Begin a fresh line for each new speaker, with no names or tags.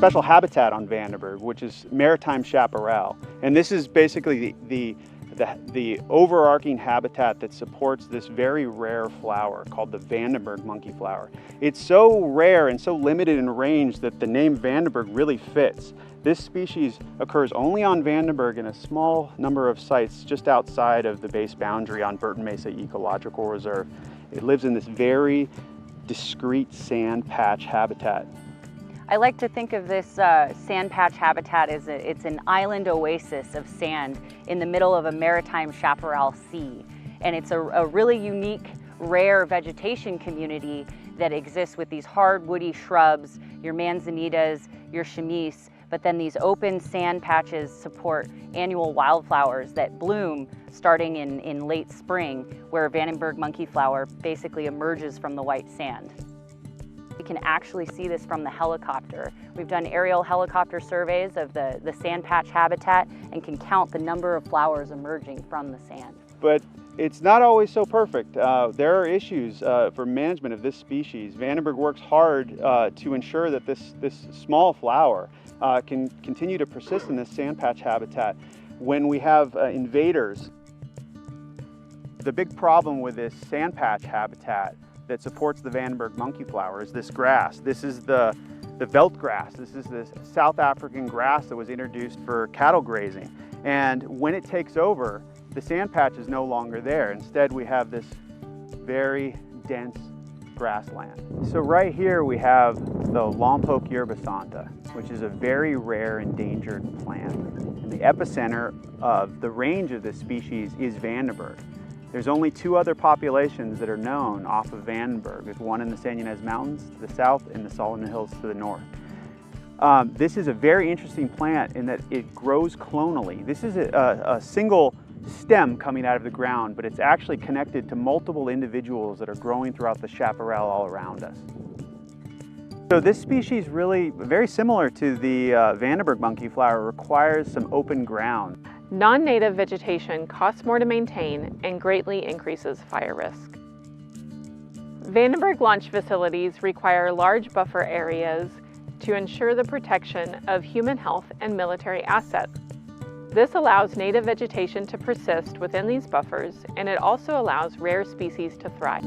special habitat on Vandenberg, which is maritime chaparral. And this is basically the overarching habitat that supports this very rare flower called the Vandenberg Monkey Flower. It's so rare and so limited in range that the name Vandenberg really fits. This species occurs only on Vandenberg in a small number of sites just outside of the base boundary on Burton Mesa Ecological Reserve. It lives in this very discrete sand patch habitat.
I like to think of this sand patch habitat as it's an island oasis of sand in the middle of a maritime chaparral sea. And it's a really unique, rare vegetation community that exists with these hard woody shrubs, your manzanitas, your chamise, but then these open sand patches support annual wildflowers that bloom starting in late spring, where Vandenberg monkey flower basically emerges from the white sand. We can actually see this from the helicopter. We've done aerial helicopter surveys of the sand patch habitat and can count the number of flowers emerging from the sand.
But it's not always so perfect. There are issues for management of this species. Vandenberg works hard to ensure that this small flower can continue to persist in this sand patch habitat when we have invaders. The big problem with this sand patch habitat that supports the Vandenberg monkey flower is this grass. This is the veld grass. This is this South African grass that was introduced for cattle grazing. And when it takes over, the sand patch is no longer there. Instead, we have this very dense grassland. So right here we have the Lompoc Yerba Santa, which is a very rare endangered plant. And the epicenter of the range of this species is Vandenberg. There's only two other populations that are known off of Vandenberg. There's one in the San Ynez Mountains to the south and the Solomon Hills to the north. This is a very interesting plant in that it grows clonally. This is a single stem coming out of the ground, but it's actually connected to multiple individuals that are growing throughout the chaparral all around us. So this species, really very similar to the Vandenberg monkey flower, requires some open ground.
Non-native vegetation costs more to maintain and greatly increases fire risk. Vandenberg launch facilities require large buffer areas to ensure the protection of human health and military assets. This allows native vegetation to persist within these buffers, and it also allows rare species to thrive.